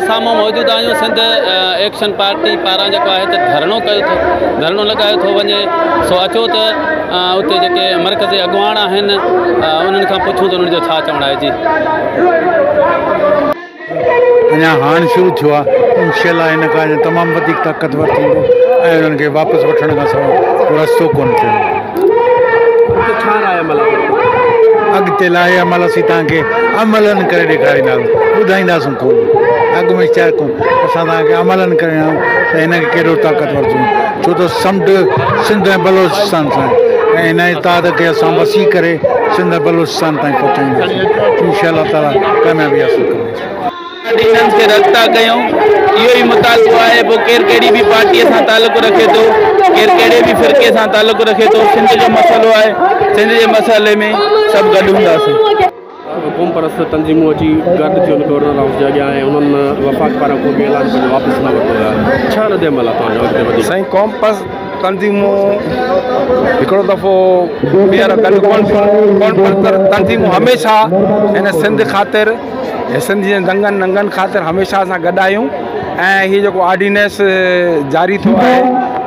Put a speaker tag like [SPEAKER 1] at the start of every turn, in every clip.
[SPEAKER 1] साम्हूं मौजूद आहियूं सिंध एक्शन पार्टी पारां जेको आहे त धरणो लॻायो थो वञे। सो अचो त उते जेके मर्कज़ी अॻुवान आहिनि उन्हनि खां पुछूं त उन्हनि जो छा चवणु आहे। जी
[SPEAKER 2] अञा हाणे शुरू थियो आहे, इंशाअल्लाह हिन खां तमामु वधीक ताक़तवर थींदो ऐं उन्हनि खे वापसि वठण खां सवाइ रस्तो कोन थियणो। अॻिते लाइ अमल असीं तव्हांखे अमलनि करे ॾेखारींदासीं, ॿुधाईंदासीं कोन। अॻु में छा कोन, असां तव्हांखे अमलनि करे ॾियूं त हिनखे केॾो ताक़तवर थियूं, छो त समुंड सिंध ऐं बलोचिस्तान सां ऐं हिन इताद खे असां वसी करे सिंध ऐं बलोचिस्तान ताईं पहुचाईंदासीं। इंशाअल्लाह ताला कामयाबी हासिल कंदासीं।
[SPEAKER 1] खे रब्ता कयूं, इहो ई मुतालबो आहे। पोइ केरु कहिड़ी बि पार्टीअ सां तालुक़ु रखे थो, केरु कहिड़े बि फ़िरक़े सां तालुक़ु रखे थो। सिंध जो मसइलो आहे, सिंध जे मसइले में सभु गॾु हूंदासीं।
[SPEAKER 3] क़ौम परस्त तंज़ीमूं अची गॾु थियूं गवर्नर हाउस जे अॻियां ऐं उन्हनि वफ़ाक़ पारां को बि ऐलान पंहिंजो वापसि न वरितो आहे। छा रद अमल आहे तव्हांजो अॻिते वधी?
[SPEAKER 4] साईं क़ौम परस्त तंज़ीमूं हिकिड़ो दफ़ो ॿीहर गॾु कोन तंज़ीमूं हमेशह हिन सिंध ख़ातिर सिंध जे दंगनि नंगनि ख़ातिर हमेशह असां गॾु आहियूं। ऐं हीअ जेको ऑर्डिनेंस जारी थियो आहे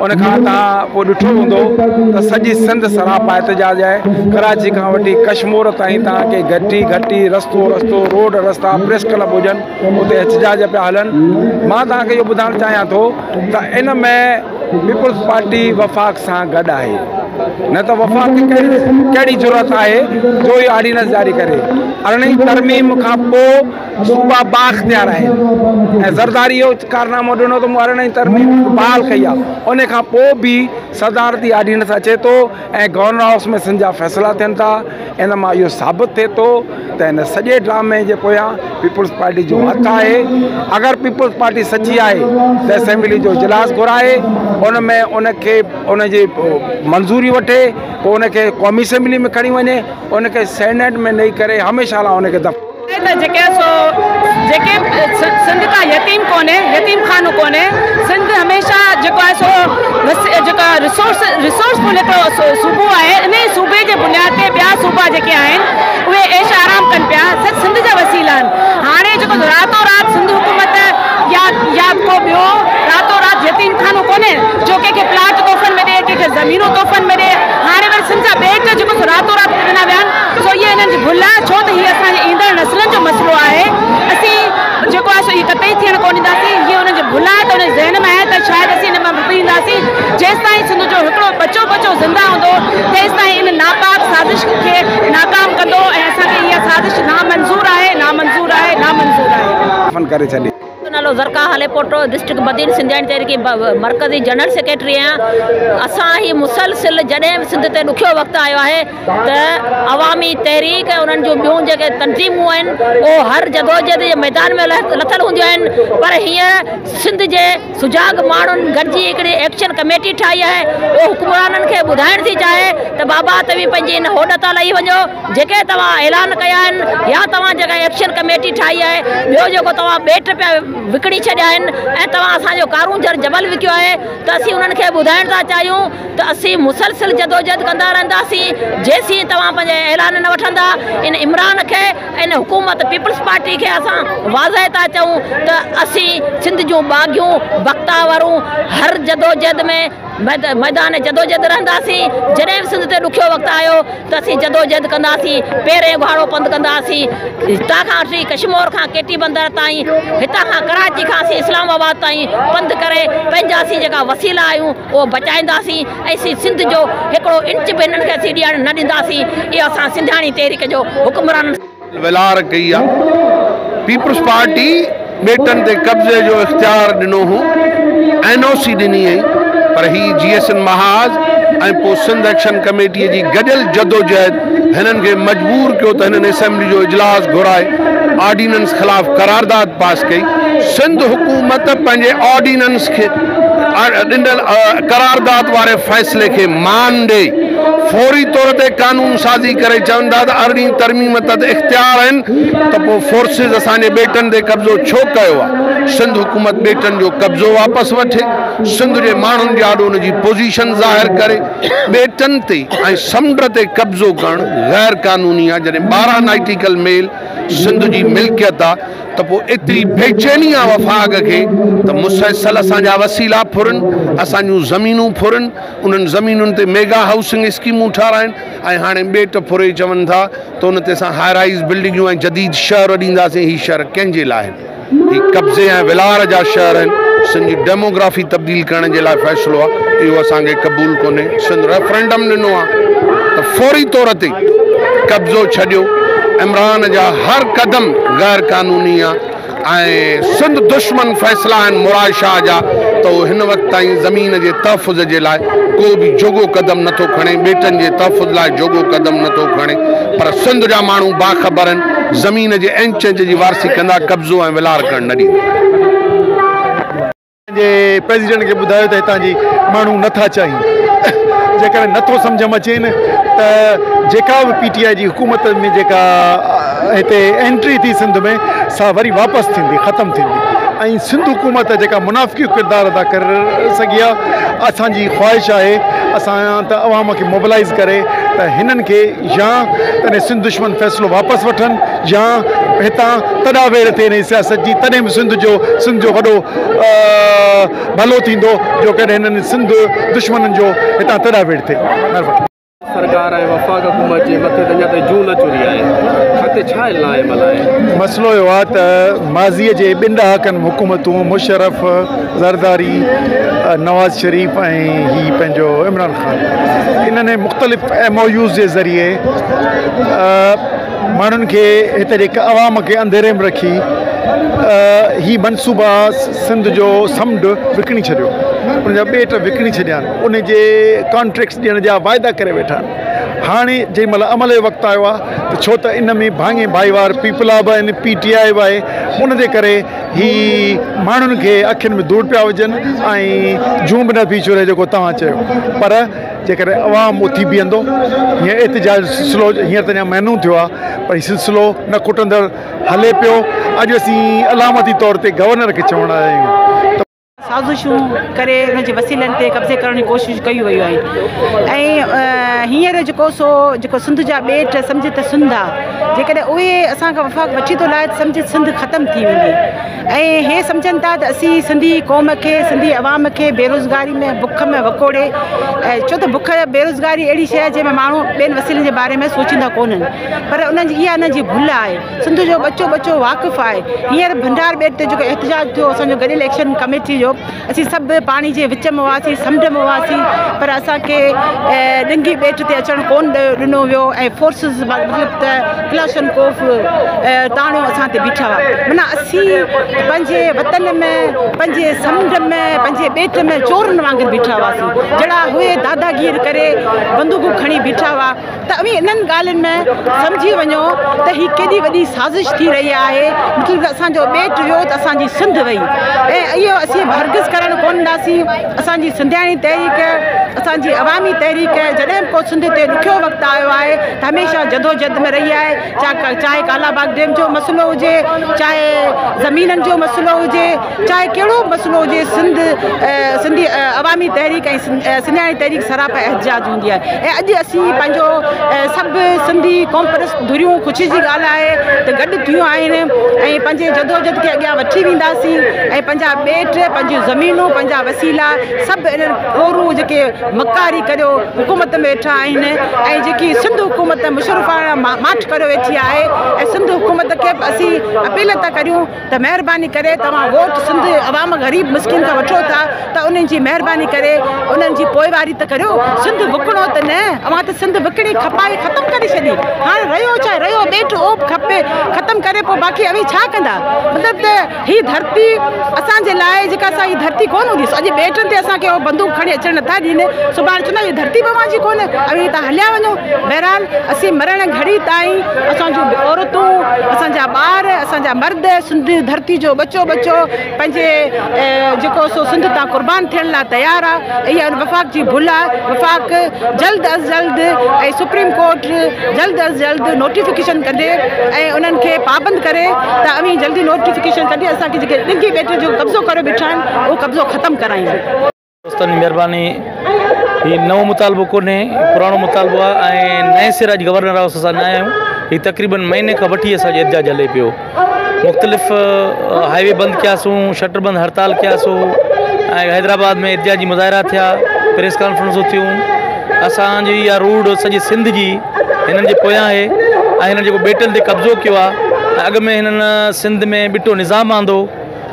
[SPEAKER 4] उनखां तव्हां पोइ ॾिठो हूंदो त सॼी सिंध सरापा एहतजाज आहे। कराची खां वठी कश्मीर ताईं तव्हांखे घटी रस्तो रोड रस्ता प्रेस क्लब हुजनि, उते एहतजाज पिया हलनि। मां तव्हांखे इहो ॿुधाइणु चाहियां थो त इन में पीपल्स पार्टी वफ़ाक़ सां गॾु आहे। न त वफ़ाक़ कहिड़ी ज़रूरत आहे जो इहो ऑर्डिनेंस जारी करे। 18 तरमीम खां पोइ सूबा बाख़्तियार आहिनि ऐं ज़रदारी इहो कारनामो ॾिनो त मूं 18 तरमीम बहाल कई आहे। उन खां पोइ बि सदारती ऑर्डिनेंस अचे थो ऐं गवर्नर हाउस में सिंध जा फ़ैसिला थियनि था। इन मां इहो साबित थिए थो त हिन सॼे ड्रामे जे पोयां पीपल्स पार्टी जो हथु आहे। अगरि पीपल्स पार्टी सची आहे त असेंबली जो इजलास घुराए, उन में उनखे उनजी मंज़ूरी वठे, पोइ उनखे क़ौमी असेंबली में खणी वञे, उनखे सेनेट में ॾेई करे हमेशह लाइ उनखे
[SPEAKER 5] जेके सिंध का यतीम कोन्हे, यतीम खानो कोन्हे। सिंध हमेशह जेको आहे सो जेका रिसोर्सफुल हिकिड़ो सूबो आहे। इन सूबे जे बुनियाद ते ॿिया सूबा जेके आहिनि उहे ऐश आराम कनि पिया। सिंध जा वसीला आहिनि। हाणे जेको रातो राति सिंध हुकूमत या को ॿियो रातो राति यतीम खानो कोन्हे जो कंहिंखे प्लाट तोहफ़नि में ॾे, कंहिंखे ज़मीनूं तोहफ़नि में ॾे। हाणे वरी सिंध जा ॿेट जेको रातो राति ॾिना विया आहिनि, सो इहे हिननि जी भुल आहे। छो त हीअ असांजे ईंदड़ नस्लनि जो मसइलो आहे। असीं जेको आहे सो इहे कतई थियणु कोन ॾींदासीं। हीअ हुननि जी भुल आहे त हुन ज़हन में आहे त शायदि असीं हिन में डुबी ईंदासीं। जेसिताईं सिंध जो हिकिड़ो बचो ज़िंदा हूंदो तेसिताईं इन नापाक साज़िश खे नाकाम कंदो ऐं असांखे इहा साज़िश नामंज़ूर आहे।
[SPEAKER 4] करे छॾे
[SPEAKER 6] नालो ज़रका हले पोटो डिस्ट्रिक्ट बदीन सिंधियाणी तहरीक मरकज़ी जनरल सेक्रेटरी आहियां। असां ही मुसलसिल जॾहिं सिंध ते ॾुखियो वक़्तु आयो आहे त अवामी तहरीक ऐं उन्हनि जूं ॿियूं जेके तंज़ीमूं आहिनि उहो हर जदोजहद जे मैदान में लथल हूंदियूं आहिनि। पर हींअर सिंध जे सुजाग माण्हुनि गॾिजी हिकिड़ी एक्शन कमेटी ठाही आहे। उहो हुकमराननि खे ॿुधाइण थी चाहे त बाबा तव्हीं पंहिंजी इन होॾ तां लही वञो जेके तव्हां ऐलान कया आहिनि, या तव्हां जेका एक्शन कमेटी ठाही आहे। ॿियो जेको तव्हां ॿेट पिया विकिणी छॾिया आहिनि ऐं तव्हां असांजो कारूंजर जबल विकियो आहे, त असीं उन्हनि खे ॿुधाइण था चाहियूं त असीं मुसलसिल जदोजहद कंदा रहंदासीं जेसीं तव्हां पंहिंजे ऐलान न वठंदा। इन इमरान खे इन हुकूमत पीपल्स पार्टी खे असां वाज़ह था चऊं त असीं सिंध जूं बाग़ियूं बख्तावरूं हर जदोजहद में मैदान जदोजहद रहंदासीं। जॾहिं बि सिंध ते ॾुखियो वक़्तु आयो त असीं जदोजहद कंदासीं, पेरे उघाड़ो पंधु कंदासीं। हितां खां वठी कश्मीर खां केटी बंदर ताईं, हितां खां कराची खां असीं इस्लामाबाद ताईं पंधु करे पंहिंजासीं जेका वसीला आहियूं उहो बचाईंदासीं ऐं सिंध जो हिकिड़ो इंच बि हिननि खे असीं ॾियणु न ॾींदासीं। इहो असां सिंधियाणी तहरीक जो हुक्मरान
[SPEAKER 4] विलार कई आहे। पीपल्स पार्टी ॿेटनि ते कब्ज़े जो इख़्तियार ॾिनो हो
[SPEAKER 7] NOC ॾिनी हुई पर ही GSN महाज ऐं पोइ सिंध एक्शन कमेटीअ जी गॾियल जदोजहद हिननि खे मजबूर कयो त हिननि असेंबली जो इजलास घुराए ऑर्डिनेंस ख़िलाफ़ करारदाद पास कई। सिंध हुकूमत पंहिंजे ऑर्डिनेंस खे ॾिनल करारदाद वारे फ़ैसिले खे मान ॾे फौरी तौर ते कानून साज़ी करे चवनि था त 18 तरमीम तहत इख़्तियार आहिनि त पोइ फोर्सिस असांजे ॿेटनि ते कब्ज़ो छो कयो आहे। सिंध हुकूमत ॿेटनि जो कब्ज़ो वापसि वठे, सिंध जे माण्हुनि जे आॾो उनजी पोज़ीशन ज़ाहिर करे। ॿेटनि ते ऐं समुंड ते कब्ज़ो करणु गैर क़ानूनी आहे। जॾहिं 12 नाइटिकल मेल सिंध जी मिल्कियत आहे त पोइ एतिरी बेचैनी आहे वफ़ाक़ खे त मुसलसल असांजा वसीला फुरनि, असांजूं ज़मीनूं फुरनि, उन्हनि ज़मीनुनि ते मेगा हाउसिंग स्कीमूं ठाराइनि ऐं हाणे ॿेट फुरे चवनि था त उन ते असां हाई राइज़ बिल्डिंगूं ऐं जदीद शहर ॾींदासीं। ही शहर कंहिंजे लाइ आहिनि? ही कब्ज़े ऐं विलार जा शहर आहिनि। सिंध जी डेमोग्राफी तब्दील करण जे लाइ फ़ैसिलो आहे, इहो असांखे क़बूल कोन्हे। सिंध रेफरेंडम ॾिनो आहे त फौरी तौर ते कब्ज़ो छॾियो। इमरान जा हर क़दम गैर क़ानूनी आहे ऐं सिंध दुश्मन फ़ैसिला आहिनि मुराद शाह जा त उहो हिन वक़्त ताईं ज़मीन जे तहफ़ुज़ जे लाइ को बि जोॻो क़दम नथो खणे, ॿेटनि जे तहफ़ुज़ लाइ जोॻो क़दम नथो खणे। पर सिंध जा माण्हू बाख़बर आहिनि, ज़मीन जे इंच इंच जी वारसी कंदा, कब्ज़ो ऐं विलार करणु न ॾींदा।
[SPEAKER 2] प्रेसिडेंट खे ॿुधायो त हितां जी माण्हू नथा चाहिनि, जेकॾहिं नथो सम्झ में अचेनि त जेका बि PTI जी हुकूमत में जेका हिते एंट्री थी सिंध में सा वरी वापसि थींदी, ख़तमु थींदी। ऐं सिंध हुकूमत जेका मुनाफ़िकी किरदारु अदा करे सघी आहे। असांजी ख़्वाहिश आहे असां त अवाम खे मोबिलाइज़ करे त हिननि खे या तॾहिं सिंध दुश्मन फ़ैसिलो वापसि वठनि या हितां तॾावेड़ थिए हिन सियासत जी, तॾहिं बि सिंध जो वॾो भलो थींदो जो कॾहिं हिननि सिंध दुश्मननि जो हितां तॾावेड़ थिए। महिरबानी।
[SPEAKER 3] सरकार ऐं वफ़ाक़ हुकूमत जे मथे अञा ताईं जूं न चुरी आहे, हिते छा इल्ज़ाम आहे?
[SPEAKER 2] मसइलो इहो आहे त माज़ीअ जे 2 ॾहाकनि हुकूमतूं मुशर्रफ, ज़रदारी, नवाज़ शरीफ़ ऐं ही पंहिंजो इमरान ख़ान, इन्हनि मुख़्तलिफ़ MOUs जे ज़रिए माण्हुनि खे हिते जेका अवाम खे अंधेरे में रखी ही मनसूबा सिंध जो समुंड विकिणी छॾियो, उनजा ॿेट विकिणी छॾिया आहिनि, उन जे कॉन्ट्रेक्ट्स ॾियण जा वाइदा करे वेठा आहिनि। हाणे जंहिं महिल अमल जो वक़्तु आयो आहे त छो त इन में भाङे भाईवार पीपला बि आहिनि, PTI बि आहे, उन जे करे ही माण्हुनि खे अखियुनि में धूड़ पिया विझनि ऐं जूं बि न पई छुरे जेको तव्हां चयो। पर जेकॾहिं अवाम उथी बीहंदो, हीअं एतिजाज सिलसिलो हींअर त अञा महीनो थियो आहे पर हीउ सिलसिलो न खुटंदड़ हले पियो। अॼु असीं अलामती तौर ते गवर्नर खे चवण आया आहियूं
[SPEAKER 5] साज़िशूं करे हुनजे वसीलनि ते कब्ज़े करण जी कोशिशि कयूं वयूं आहिनि। ऐं हींअर जेको सिंध जा ॿेट सम्झे त सिंध आहे, जेकॾहिं उहे असांखां वफ़ाक़ वठी थो लाहे त सम्झे सिंध ख़तमु थी वेंदी। ऐं हे सम्झनि था त असीं सिंधी क़ौम खे, सिंधी अवाम खे बेरोज़गारी में, बुख में वकोड़े, छो त बुख बेरोज़गारी अहिड़ी शइ आहे जंहिंमें माण्हू ॿियनि वसीलनि जे बारे में सोचींदा कोन्हनि, पर उन्हनि जी इहा उन्हनि जी भुल आहे। सिंध जो बचो वाक़ुफ़ु आहे। हींअर भंडार ॿेट ते जेको एहतजाज थियो असांजो गॾियल एक्शन कमेटी जो, असीं सभु पाणी जे विच में हुआसीं, समुंड में हुआसीं, पर असांखे ॾिंगी ॿेट ते अचणु कोन ॾिनो वियो ऐं फोर्सिस मतिलबु त क्लाशनकोफ ताणियूं असां ते बीठा हुआ। माना असीं पंहिंजे वतन में, पंहिंजे समुंड में, पंहिंजे ॿेट में चोरनि वांगुरु बीठा हुआसीं, जहिड़ा उहे दादागीर करे बंदूकूं खणी बीठा हुआ। त उहे इन्हनि ॻाल्हियुनि में सम्झी वञो त हीअ केॾी वॾी साज़िश थी रही आहे। मतिलबु असांजो ॿेट वियो त असांजी सिंध वई, ऐं इहो असीं हरगिज़ करणु कोन ॾींदासीं। असांजी सिंधियाणी तहरीक, असांजी अवामी तहरीक जॾहिं को सिंध ते ॾुखियो वक़्तु आयो आहे त हमेशह जदोजहद में रही आहे। चाहे कालाबाग डैम जो मसइलो हुजे, चाहे ज़मीननि जो मसइलो हुजे, चाहे कहिड़ो बि मसइलो हुजे, सिंधी अवामी तहरीक ऐं सिंधियाणी तहरीक सरापा एहतजाज हूंदी आहे। ऐं अॼु असीं पंहिंजो सभु सिंधी कॉम्प्रेस धुरियूं ख़ुशी जी ॻाल्हि आहे त गॾु थियूं आहिनि ऐं पंहिंजे जदोजहद खे अॻियां वठी वेंदासीं ऐं पंहिंजा ॿेट, पंहिंजियूं ज़मीनूं, पंहिंजा वसीला सभु इन्हनि कोरूं जेके मकारी करियो हुकूमत में वेठा आहिनि ऐं जेकी सिंध हुकूमत मुशर्रफ़ाना माठ करे वेठी आहे। ऐं सिंध हुकूमत खे असीं अपील था करियूं त महिरबानी करे तव्हां वोट सिंध अवाम ग़रीब मिसकिन खां वठो था त उन्हनि जी महिरबानी करे उन्हनि जी पोइवारी त करियो। सिंध विकिणो त न, अवां त सिंध विकिणी खपाई ख़तमु करे छॾी। हाणे रहियो ॿेट ओप खपे, ख़तमु करे पोइ बाक़ी अवी छा कंदा? मतिलबु त हीअ धरती असांजे लाइ जेका असां ही धरती कोन हूंदी अॼु ॿेटनि ते असांखे बंदूक खणी अचणु नथा ॾींदे सुभाणे चवंदा हीअ धरती पवांजी कोन्हे अभी तव्हां हलिया वञो बहरहाल असीं मरण घड़ी ताईं असांजूं औरतूं असांजा ॿार असांजा मर्द सिंध धरती जो बचो पंहिंजे जेको सो सिंध तां क़ुर्बान थियण लाइ तयारु आहे इहा वफ़ाक़ जी भुल आहे वफ़ाक़ जल्द अज़ जल्द ऐं सुप्रीम कोर्ट जल्द अज़ जल्द नोटिफिकेशन कढे ऐं उन्हनि खे पाबंद करे त अवी जल्दी नोटिफिकेशन कढे असांखे जेके ॾिघी ॿेट जो कब्ज़ो करे बीठा आहिनि उहो कब्ज़ो ख़तमु करायूं
[SPEAKER 8] दोस्तनि जी महिरबानी ही नओं मुतालबो कोन्हे पुराणो मुतालबो आहे ऐं नए सिर अॼु गवर्नर हाउस असां न आहियूं हीउ तक़रीबन महीने खां वठी असांजो एहतजाज हले पियो मुख़्तलिफ़ हाईवे बंदि कयासीं शटर बंदि हड़ताल कयासीं ऐं हैदराबाद में एहतजाजी मुज़ाहिरा थिया प्रेस कॉन्फ्रेंसूं थियूं असांजी इहा रूड सॼी सिंध जी हिननि जे पोयां आहे ऐं हिननि जेको ॿेटनि ते कब्ज़ो कयो आहे ऐं अॻु में हिननि सिंध में ॿिटो निज़ाम आंदो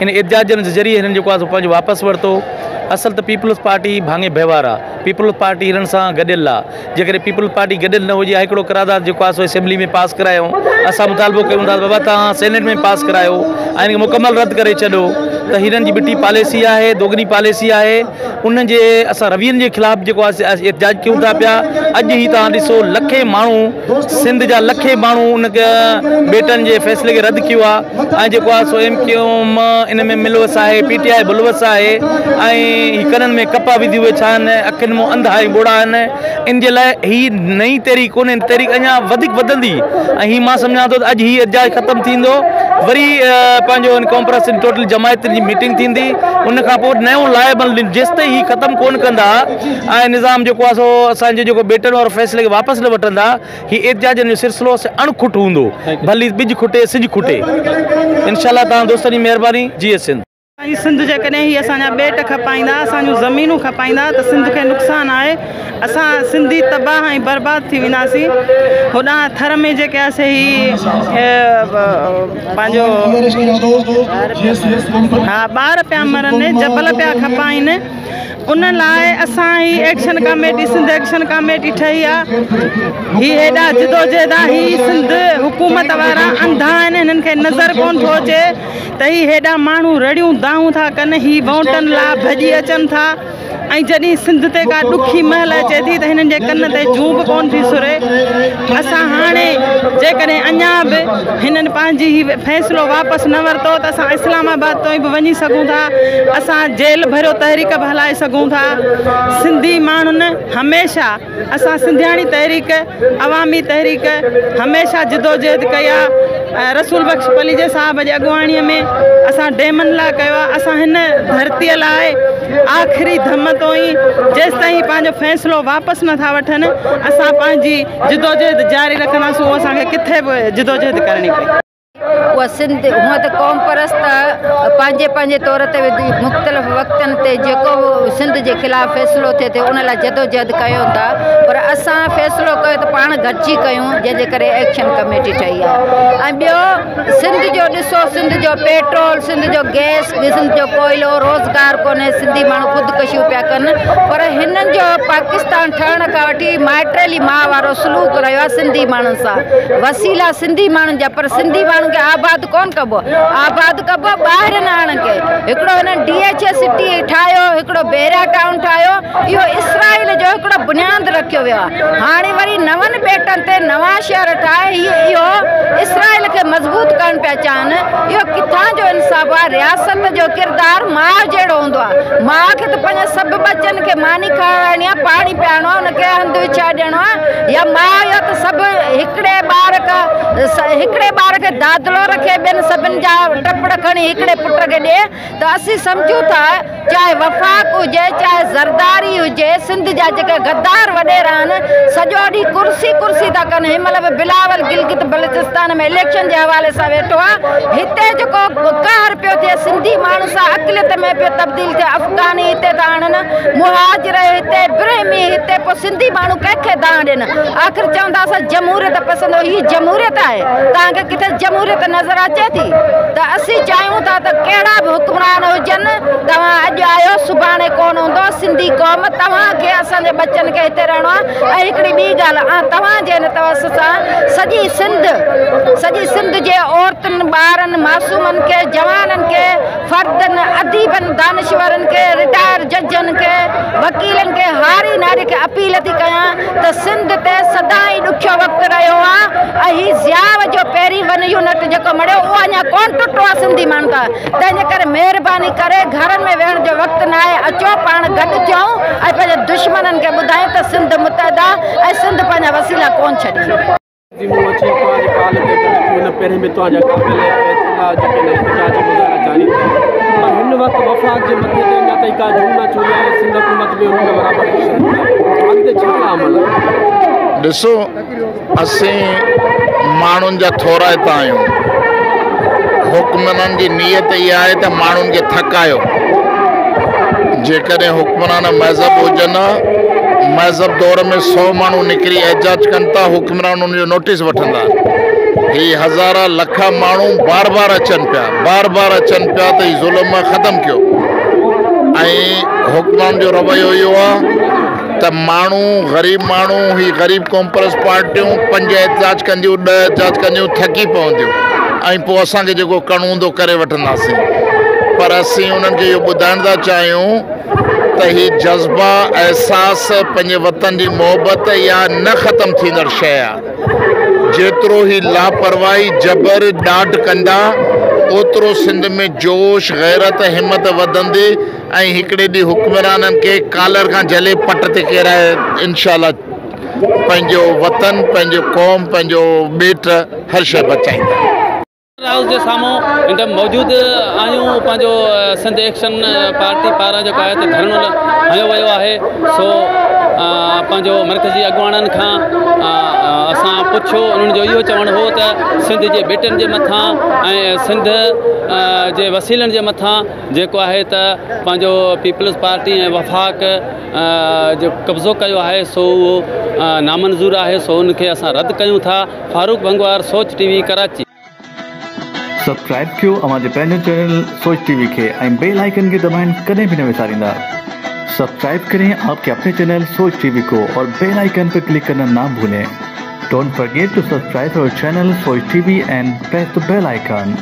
[SPEAKER 8] इन एहतजाजनि जे ज़रिए हिननि जेको आहे पंहिंजो वापसि वरितो असल त पीपल्स पार्टी भाङे व्यवहार आहे पीपल्स पार्टी हिननि सां गॾियल आहे जेकॾहिं पीपल्स पार्टी गॾियल न हुजे हिकिड़ो करारदाद जेको आहे सो असेंबली में पास करायो असां मुतालबो कयूं था बाबा तव्हां सेनेट में पास करायो ऐं हिनखे मुकमल रद्द करे छॾियो त हिननि जी ॿिटी पॉलिसी आहे दोगनी पॉलिसी आहे उन जे असां रवियनि जे ख़िलाफ़ु जेको आहे एहतजाज कयूं था पिया अॼु ई तव्हां ॾिसो लखे माण्हू सिंध जा लखे माण्हू उन ॿेटनि जे फ़ैसिले खे रद्द कयो आहे ऐं जेको आहे सो MQM इन में मिलवस आहे PTI बुलवस आहे ऐं कननि में कपा विधी हुए छा आहिनि अखियुनि में अंधा ऐं ॿोड़ा आहिनि इन जे लाइ हीअ नई तहरीक कोन्हे तहरीक अञा वधीक वधंदी ऐं हीअ मां सम्झां थो त अॼु हीअ एहतजाज ख़तमु थींदो वरी पंहिंजो कॉन्फ्रेंस टोटल जमायत जी मीटिंग थींदी उन खां पोइ नयो लाइबल जेसिताईं हीअ ख़तमु कोन कंदा ऐं निज़ाम जेको आहे सो असांजो जेको ॿेटनि वारो फ़ैसिले खे वापसि न वठंदा हीअ एहतजाजनि जो सिलसिलो अणखुट हूंदो भली ॿिज खुटे सिज खुटे इनशाला तव्हां दोस्तनि जी महिरबानी जी सिंध
[SPEAKER 5] सिंध जेकॾहिं ही असांजा ॿेट खपाईंदा असांजूं ज़मीनूं खपाईंदा त सिंध खे नुक़सानु आहे असां सिंधी तबाह ऐं बर्बाद थी वेंदासीं होॾां थर में जेके असीं ही पंहिंजो हा ॿार पिया मरनि जबल पिया खपाइनि उन लाइ असां ही action committee Sindh action committee ठही आहे ही हेॾा जिदोजहद आहे ही सिंध हुकूमत वारा अंधा आहिनि हिननि खे नज़र कोन थो अचे त ही हेॾा माण्हू रड़ियूं दाऊं था कनि ही वोटनि लाइ भॼी अचनि था ऐं जॾहिं सिंध ते का ॾुखी महल अचे थी त हिननि जे कन ते जूं बि कोन थी सुरे असां हाणे जेकॾहिं अञा बि हिननि पंहिंजी ही फ़ैसिलो वापसि न वरितो त असां इस्लामाबाद ताईं बि वञी सघूं था असां जेल भरियो तहरीक बि हलाए सघूं था सिंधी माण्हुनि हमेशह असां सिंधियाणी तहरीक अवामी तहरीक हमेशह जिदोजहद कई आहे रसूल बख्श पलीजे साहब जी अॻुवाणीअ में असां डेमन लाइ कयो आहे असां हिन धरतीअ लाइ आख़िरी धम तो ई जेसि ताईं पंहिंजो फ़ैसिलो वापसि नथा वठनि असां पंहिंजी जिदोजहद जारी रखंदासीं असांखे किथे बि जिदोजहद करणी पई
[SPEAKER 6] उहा सिंध हूअं त क़ौम परस्त पंहिंजे पंहिंजे तौर ते मुख़्तलिफ़ वक़्तनि ते जेको सिंध जे ख़िलाफ़ु फ़ैसिलो थिए थो उन लाइ जदोजहद कयूं था पर असां फ़ैसिलो कयो त पाण गॾिजी कयूं जंहिंजे करे एक्शन कमेटी ठही आहे ऐं ॿियो सिंध जो ॾिसो सिंध जो पेट्रोल सिंध जो गैस सिंध जो कोयलो रोज़गार कोन्हे सिंधी माण्हू ख़ुदकुशियूं पिया कनि पर हिननि जो पाकिस्तान ठहण खां वठी माइटेली मां वारो सलूक रहियो आहे सिंधी माण्हुनि सां वसीला सिंधी माण्हुनि जा पर सिंधी माण्हुनि खे आबाद कोन कबो आबाद कबो ॿाहिरिनि आणनि खे हिकिड़ो हिननि DHS सिटी ठाहियो हिकिड़ो बेरा टाउन ठाहियो इहो इसराइल जो हिकिड़ो बुनियाद रखियो वियो आहे हाणे वरी नवनि ॿेटनि ते नवां शहर ठाहे इहो इसराइल खे मज़बूत करणु पिया चाहिनि इहो किथां जो इंसाफ़ आहे रियासत जो किरदारु माउ जहिड़ो हूंदो आहे माउ खे त पंहिंजे सभु बचनि खे मानी खाराइणी आहे पाणी पीआरिणो आहे हुनखे हंधु विछाए ॾियणो आहे या माउ जो त सभु हिकिड़े ॿार खे दादलो रखे ॿियनि सभिनि जा टपड़ खणी हिकिड़े पुट खे ॾिए त असीं सम्झूं था चाहे वफ़ाक़ हुजे चाहे ज़रदारी हुजे सिंध जा जेके गद्दार वॾेरा आहिनि सॼो ॾींहुं कुर्सी था कनि हिन महिल बि बिलावल गिलगित बल्तिस्तान में इलेक्शन जे हवाले सां वेठो आहे हिते जेको कहर पियो थिए सिंधी माण्हू सां अक़लियत में पियो तब्दील थिए अफ़गानी हिते था आणनि मुहाजिर हिते ब्रह्मी हिते पोइ सिंधी माण्हू कंहिंखे था ॾियनि आख़िर चवंदा असां जमहूरियत पसंदि हीअ जमहूरियत आहे तव्हांखे किथे जमहूरियत नज़र अचे थी त असीं चाहियूं था त कहिड़ा बि हुक्मरान हुजनि तव्हां अॼु आयो सुभाणे कोन हूंदो सिंधी क़ौम तव्हांखे असांजे
[SPEAKER 9] पंहिंजे बच्चनि खे हिते रहणो आहे। ऐं हिकिड़ी ॿी ॻाल्हि तव्हांजे हिन तवस सां सॼी सिंध जे औरतुनि ॿारनि मासूमनि खे जवाननि खे फर्दनि अदीबनि दानिश्वरनि खे रिटायर जजनि खे वकीलनि खे हारी नारी खे अपील थी कयां त सिंध ते सदाई ॾुखियो वक़्तु रहियो आहे ऐं हीउ ज़ियाव जो पहिरीं 1 यूनिट जेको मड़ियो उहो अञा कोन टुटो आहे सिंधी माण्हुनि खां। तंहिंजे करे महिरबानी करे घरनि में वेहण जो वक़्तु न आहे, अचो पाण गॾु थियूं ऐं पंहिंजे दुश्मननि खे ॿुधायूं त सिंध मुतहद आहे ऐं सिंध पंहिंजा वसीला कोन छॾींदी।
[SPEAKER 3] पहिरें में तव्हांजा हिन वक़्तु वफ़ाक़ जे मथे ते अञा ताईं का जून न चुई आहे, सिंध हुकूमत बि हुन में बराबरि अॻिते छा अमल?
[SPEAKER 10] ॾिसो, असीं माण्हुनि जा थोरा हितां आहियूं। हुक्मराननि जी नीयत इहा आहे त माण्हुनि खे थकायो। जेकॾहिं हुक्मरान महज़ब हुजनि, महज़ब दौर में 100 माण्हू निकिरी एहजाज कनि था, हुक्मरान उनजो नोटिस वठंदा। ही हज़ार लख माण्हू बार बार अचनि पिया त हीउ ज़ुल्म ख़तमु कयो। ऐं हुक्मरान जो रवैयो इहो आहे त माण्हू ग़रीब माण्हू ही ग़रीब कॉम्प्रेस पार्टियूं 5 एहतजाज कंदियूं, 10 एहतजाज कंदियूं, थकी पवंदियूं ऐं पोइ असांखे जेको करिणो हूंदो करे वठंदासीं। पर असीं उन्हनि खे इहो ॿुधाइण था चाहियूं त हीउ जज़्बा एहसास पंहिंजे वतन जी मोहबत इहा न ख़तमु थींदड़ शइ आहे। जेतिरो ही लापरवाही जबर ॾाढ कंदा ओतिरो सिंध में जोश गैरत हिम्मत वधंदी ऐं हिकिड़े ॾींहुं हुक्मराननि खे कालर खां जले पट ते केराए इंशाअल्लाह पंहिंजो वतन, पंहिंजो क़ौम, पंहिंजो ॿेट हर शइ बचाईंदा।
[SPEAKER 1] हाउस जे साम्हूं इन मौजूदु आहियूं। पंहिंजो सिंध एक्शन पार्टी पारां जेको आहे त धरणो हयो वियो आहे। सो पंहिंजो मरकज़ी अॻुवाणनि खां असां पुछियो, उन्हनि जो इहो चवणु हो त सिंध जे ॿेटनि जे मथां ऐं सिंध जे वसीलनि जे मथां जेको आहे त पंहिंजो पीपल्स पार्टी ऐं वफ़ाक़ जो कब्ज़ो कयो आहे सो उहो नामंज़ूर आहे। सो उनखे असां रद्द कयूं था। फारूक भंगवार, सोच टीवी, कराची।
[SPEAKER 11] सब्सक्राइब कयो अवांजे पंहिंजे चैनल सोच टीवी के ऐं बेल आइकन के दबाएं, कदें भी न विसारींदा। सब्सक्राइब करें आपके अपने चैनल सोच टीवी को और बेल आइकन पर क्लिक करना ना भूलें। Don't forget to subscribe our channel Soch TV and press the bell icon.